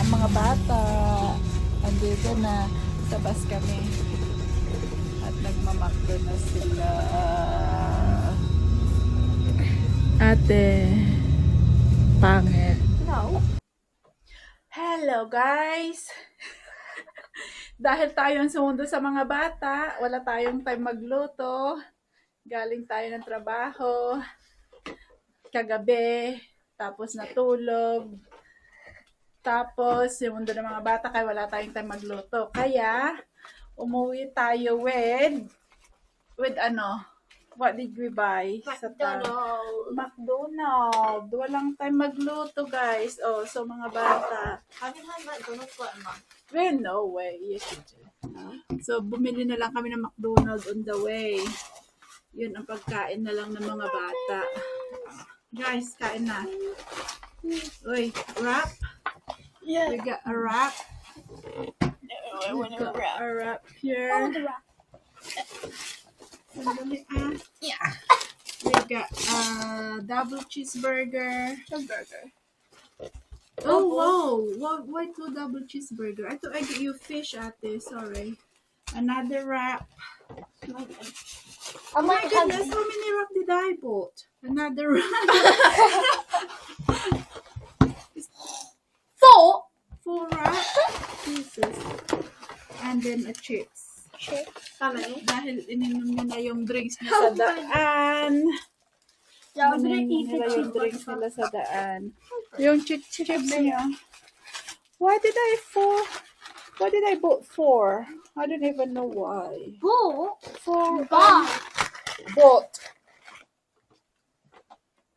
ang mga bata. Andito na sa bus kami. At nagmamakdo na sila. Ate. Pangit. No. Hello guys! Dahil tayo ang sumundo sa mga bata, wala tayong time magluto. Galing tayo ng trabaho. Kagabi. Tapos natulog. Tapos sumundo ng mga bata kaya wala tayong time magluto. Kaya umuwi tayo with ano? What did we buy? McDonald's. McDonald's. Walang time magluto, guys. Oh, so mga bata. Haven't had McDonald's for a month. Well, no way. Yes, you do. So, bumili na lang kami ng McDonald's on the way. Yun ang pagkain na lang ng mga bata. Guys, kain na. Uy, wrap. Yeah. We got a wrap. I want to wrap. A wrap here. I want to wrap. Sandali, ah. Yeah. We got a double cheeseburger. Burger. Oh, wow. Why two double cheeseburger? I thought I get you fish, ate. Sorry. Another wrap. Oh my goodness, how many wrap did I bought? Another wrap. 4. 4 wrap. Jesus. And then a chips. How many? Dahil ininom niya na yung drinks niya sa daan. Yeah, I'm gonna eat the Nila yung cheeseburger. drinks nila sa daan. Yung chips niya. Why did I bought 4? I don't even know why. Bought? 4 Buy. bought.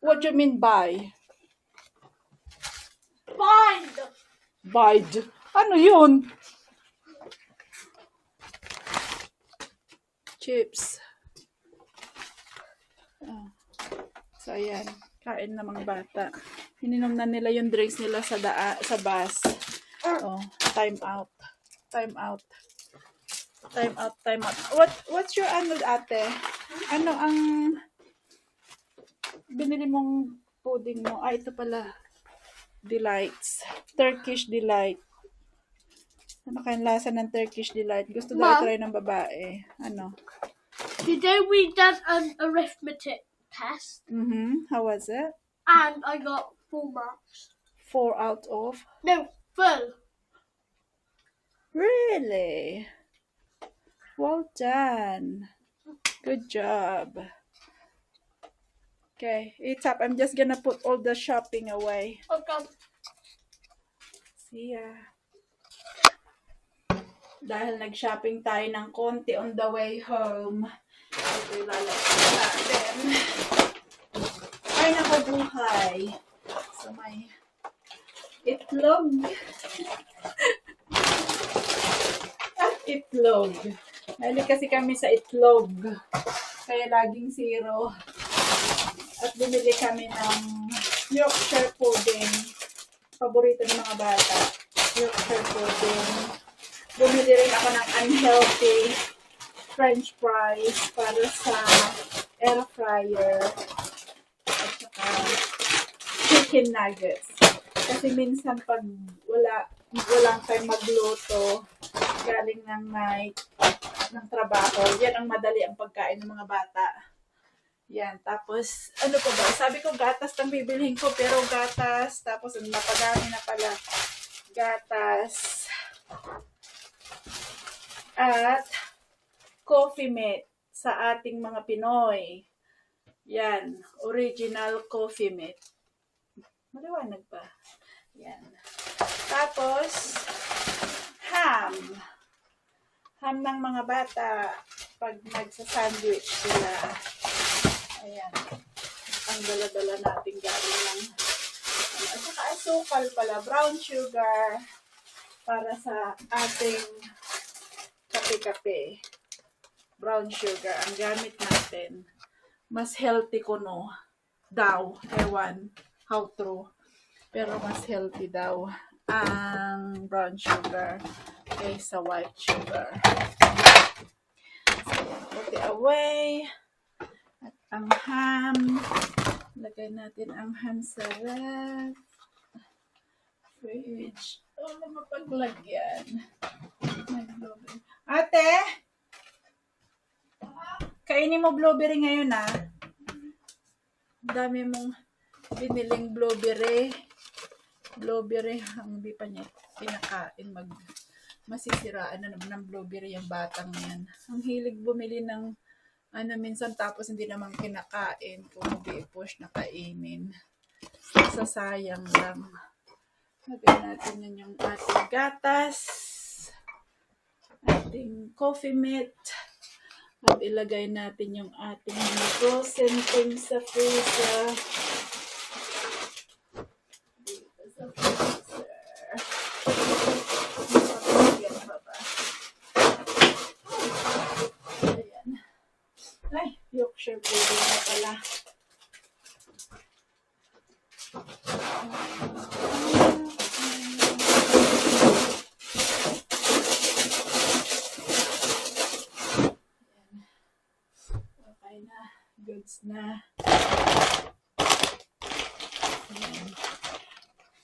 What do you mean buy? Find. Buyed. Ano yun? Chips. Oh. So, ayan. Kain na mga bata. Hininom na nila yung drinks nila sa bus. Oh, time out. Time out. Time out, time out. What's your ano, ate? Ano ang binili mong pudding mo? Ah, ito pala. Delights. Turkish Delight. Ano kayang lasa ng Turkish Delight? Gusto daw Mom. i-try ng babae. Ano? Today we did an arithmetic test How was it? and I got 4 marks. 4 out of? No, full. Really? Well done. Good job. Okay, it's up. I'm just gonna put all the shopping away. Okay. See ya. Dahil nag-shopping tayo ng konti on the way home. Ito ilalagay natin. Ay, nakabuhay. So, may itlog. Itlog. Mahilig kasi kami sa itlog. Kaya laging 0. At bumili kami ng Yorkshire pudding. Paborito ng mga bata. Yorkshire pudding. Bumili rin ako ng unhealthy French fries para sa air fryer. At saka chicken nuggets. Kasi minsan pag walang time magluto, galing ng night, ng trabaho, yan ang madali ang pagkain ng mga bata. Yan, tapos, ano pa ba? Sabi ko gatas lang bibilhin ko, pero gatas, tapos napadami na pala. Gatas. At coffee mate sa ating mga Pinoy. Yan, original coffee mate. Maliwanag pa. Yan. Tapos, ham. Ham ng mga bata pag nagsa-sandwich sila. Ayan. Ang dala-dala natin galing ng at saka asukal pala, brown sugar para sa ating kape-kape. Brown sugar ang gamit natin. Mas healthy ko no daw. Ewan how true. Pero mas healthy daw ang brown sugar kaysa white sugar. So, put it away. At ang ham. Lagay natin ang ham sa ref. Fridge. wala mapaglagyan. May blueberry. Ate! Kainin mo blueberry ngayon, ah. Dami mong biniling blueberry. Blueberry, ang hindi pa niya kinakain. Masisiraan na naman ng blueberry yung batang yan. Ang hilig bumili ng minsan tapos hindi naman kinakain. Kung mag-i-push na kainin. Sasayang lang. Lagyan natin yun yung ating gatas. Ating coffee mate. At ilagay natin yung ating mga frozen things sa freezer. Dito sa freezer. Yan pa ba? Ayan. Ay, Yorkshire pudding na pala. Okay na. Goods na.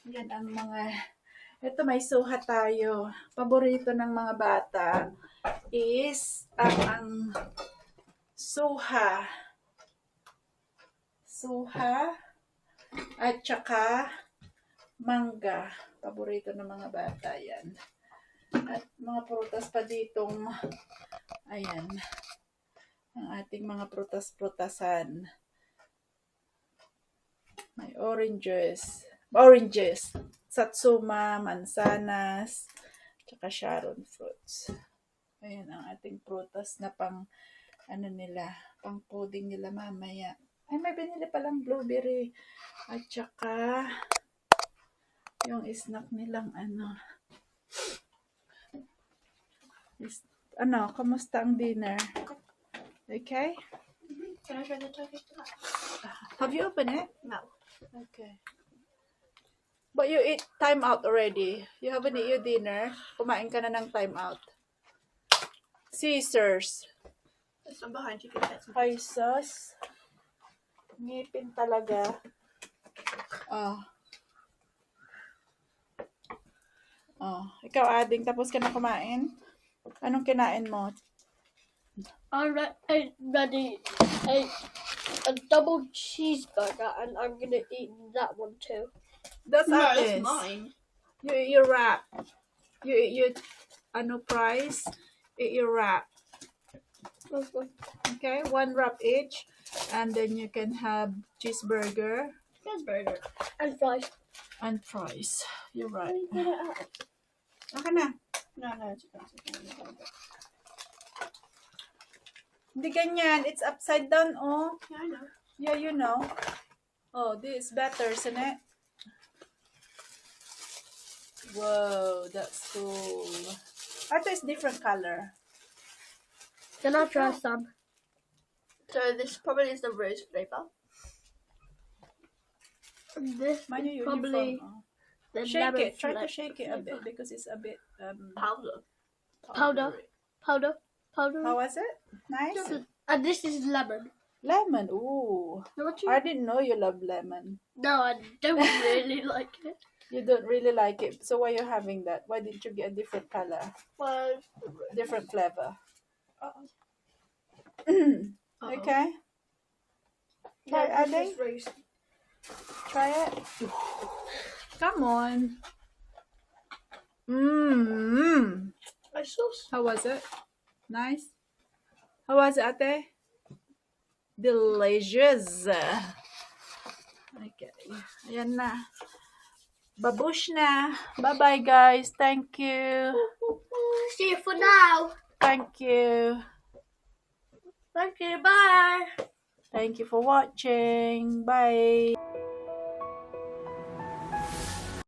Yan ang mga... Ito may suha tayo. Paborito ng mga bata is ang suha. Suha at saka mangga. Paborito ng mga bata yan. At mga prutas pa ditong ayan. Ang ating mga prutas-prutasan. May oranges, satsuma, mansanas, tsaka sharon fruits. Ayan ang ating prutas na pang pang pudding nila mamaya. Ay, may binili palang blueberry at tsaka yung snack nilang kamusta ang dinner? Okay? Can I try the turkey? Have you opened it? No. Okay. But you eat time out already. You haven't eat your dinner. Kumain ka na ng time out. Caesars. There's some behind you. Can get some. Ay, sus. Ngipin talaga. Ikaw, Ading, tapos ka na kumain? Anong kinain mo? I ready a double cheeseburger, and I'm gonna eat that one too. That's No, Addis. that's mine. You eat your wrap. You eat your price. Eat your wrap. Okay, one wrap each, and then you can have cheeseburger Cheeseburger and fries. and fries. You're right. Get it out. Okay na. No, it's expensive. Hindi ganyan. It's upside down, oh. Yeah, I know. Yeah, you know. Oh, this is better, isn't it? Whoa, that's cool. I thought it's different color. Can I try some? So this probably is the rose flavor. This Mind is you, probably uniform, oh. the Shake lemon it. Try to flavor. shake it a bit because it's a bit Powder. powdery. Powder. How was it? Nice. And this is lemon. Lemon. Ooh. Not you? I didn't know you love lemon. No, I don't really like it. You don't really like it. So why are you having that? Why didn't you get a different color? Well, Different flavor. uh-oh. Okay. Try Yeah, this Ade. is rose. Try it. Come on. Mmm. My sauce. How was it? Nice. How was it, Ate? Delicious. Okay. Ayan na. Babush na. Bye-bye, guys. Thank you. See you for now. Thank you. Thank you. Bye. Thank you for watching. Bye.